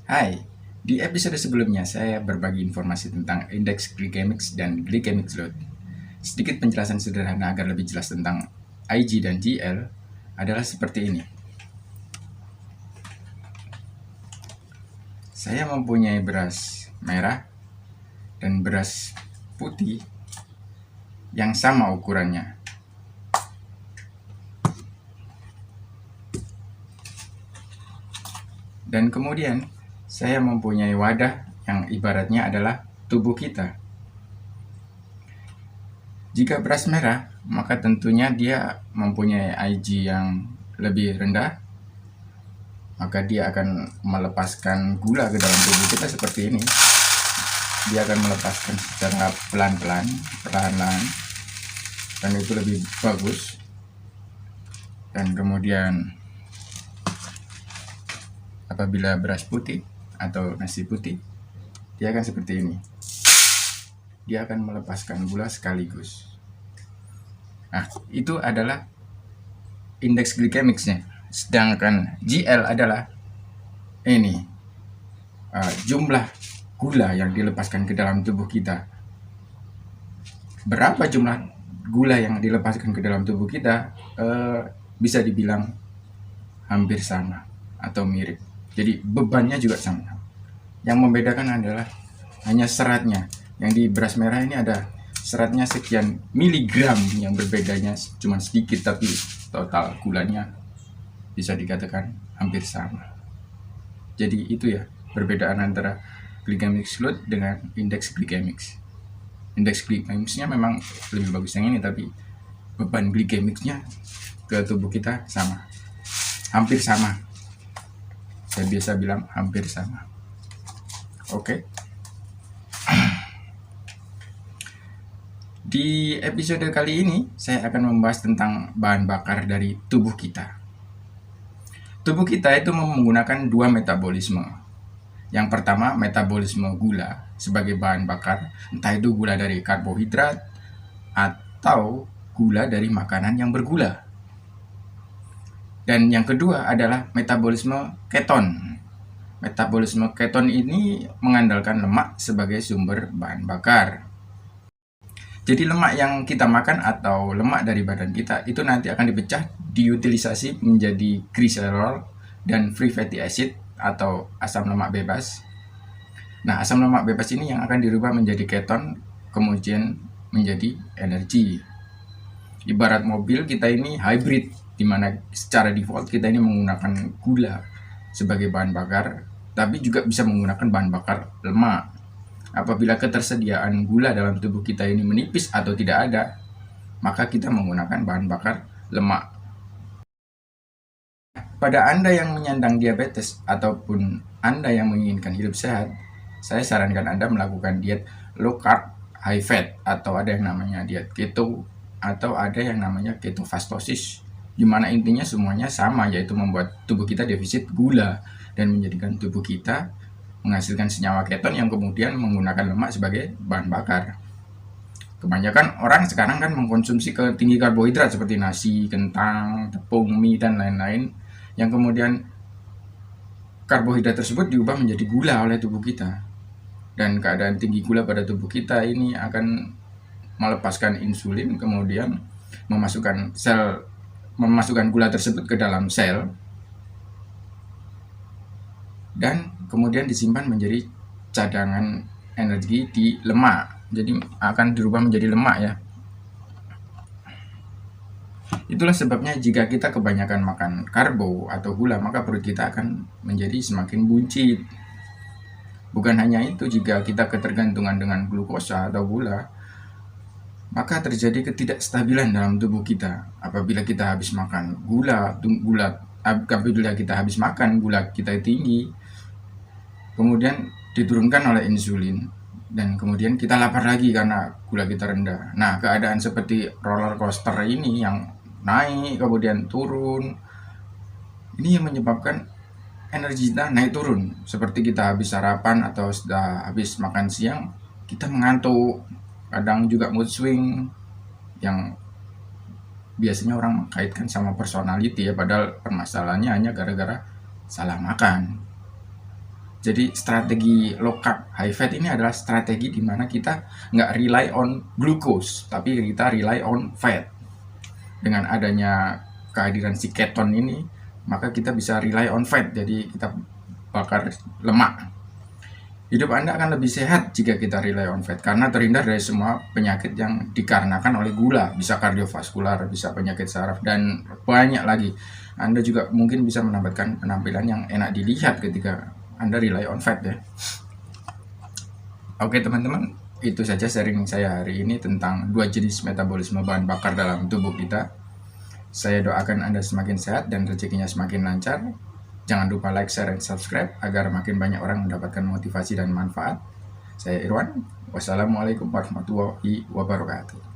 Hai, di episode sebelumnya saya berbagi informasi tentang indeks glycemic dan glycemic load. Sedikit penjelasan sederhana agar lebih jelas tentang IG dan GL adalah seperti ini. Saya mempunyai beras merah dan beras putih yang sama ukurannya. Dan kemudian saya mempunyai wadah yang ibaratnya adalah tubuh kita. Jika beras merah, maka tentunya dia mempunyai IG yang lebih rendah, maka dia akan melepaskan gula ke dalam tubuh kita seperti ini. Dia akan melepaskan secara pelan-pelan, perlahan-lahan, dan itu lebih bagus. Dan kemudian apabila beras putih atau nasi putih, dia akan seperti ini. Dia akan melepaskan gula sekaligus. Nah, itu adalah indeks glikemiknya. Sedangkan GL adalah ini jumlah gula yang dilepaskan ke dalam tubuh kita. Berapa jumlah gula yang dilepaskan ke dalam tubuh kita bisa dibilang hampir sama atau mirip. Jadi bebannya juga sama. Yang membedakan adalah hanya seratnya. Yang di beras merah ini ada seratnya sekian miligram, yang berbedanya cuma sedikit, tapi total gulanya bisa dikatakan hampir sama. Jadi itu ya perbedaan antara glycemic load dengan indeks glycemic. Indeks glycemicnya memang lebih bagus yang ini, tapi beban glycemicnya ke tubuh kita sama, hampir sama. Saya biasa bilang hampir sama. Oke. Di episode kali ini saya akan membahas tentang bahan bakar dari tubuh kita. Tubuh kita itu menggunakan dua metabolisme. Yang pertama, metabolisme gula sebagai bahan bakar, entah itu gula dari karbohidrat atau gula dari makanan yang bergula. Dan yang kedua adalah metabolisme keton. Metabolisme keton ini mengandalkan lemak sebagai sumber bahan bakar. Jadi lemak yang kita makan atau lemak dari badan kita itu nanti akan dipecah, diutilisasi menjadi glycerol dan free fatty acid atau asam lemak bebas. Nah, asam lemak bebas ini yang akan dirubah menjadi keton, kemudian menjadi energi. Ibarat mobil kita ini hybrid, di mana secara default kita ini menggunakan gula sebagai bahan bakar, tapi juga bisa menggunakan bahan bakar lemak. Apabila ketersediaan gula dalam tubuh kita ini menipis atau tidak ada, maka kita menggunakan bahan bakar lemak. Pada Anda yang menyandang diabetes ataupun Anda yang menginginkan hidup sehat, saya sarankan Anda melakukan diet low carb, high fat, atau ada yang namanya diet keto, atau ada yang namanya ketofastosis, di mana intinya semuanya sama, yaitu membuat tubuh kita defisit gula dan menjadikan tubuh kita menghasilkan senyawa keton yang kemudian menggunakan lemak sebagai bahan bakar. Kebanyakan orang sekarang kan mengkonsumsi tinggi karbohidrat seperti nasi, kentang, tepung, mie, dan lain-lain, yang kemudian karbohidrat tersebut diubah menjadi gula oleh tubuh kita. Dan keadaan tinggi gula pada tubuh kita ini akan melepaskan insulin, kemudian memasukkan gula tersebut ke dalam sel, dan kemudian disimpan menjadi cadangan energi di lemak. Jadi akan dirubah menjadi lemak ya. Itulah sebabnya jika kita kebanyakan makan karbo atau gula, maka perut kita akan menjadi semakin buncit. Bukan hanya itu, jika kita ketergantungan dengan glukosa atau gula, maka terjadi ketidakstabilan dalam tubuh kita. Apabila kita habis makan apabila kita habis makan, gula kita tinggi, kemudian diturunkan oleh insulin, dan kemudian kita lapar lagi karena gula kita rendah. Nah, keadaan seperti roller coaster ini yang naik kemudian turun, ini yang menyebabkan energi kita naik turun. Seperti kita habis sarapan atau sudah habis makan siang, kita mengantuk, kadang juga mood swing, yang biasanya orang kaitkan sama personality ya, padahal permasalahannya hanya gara-gara salah makan. Jadi strategi low carb high fat ini adalah strategi di mana kita nggak rely on glucose, tapi kita rely on fat. Dengan adanya kehadiran si keton ini, maka kita bisa rely on fat, jadi kita bakar lemak. Hidup Anda akan lebih sehat jika kita rely on fat, karena terhindar dari semua penyakit yang dikarenakan oleh gula, bisa kardiovaskular, bisa penyakit saraf, dan banyak lagi. Anda juga mungkin bisa mendapatkan penampilan yang enak dilihat ketika Anda rely on fat ya. Oke teman-teman, itu saja sharing saya hari ini tentang 2 jenis metabolisme bahan bakar dalam tubuh kita. Saya doakan Anda semakin sehat dan rezekinya semakin lancar. Jangan lupa like, share, dan subscribe agar makin banyak orang mendapatkan motivasi dan manfaat. Saya Irwan. Wassalamualaikum warahmatullahi wabarakatuh.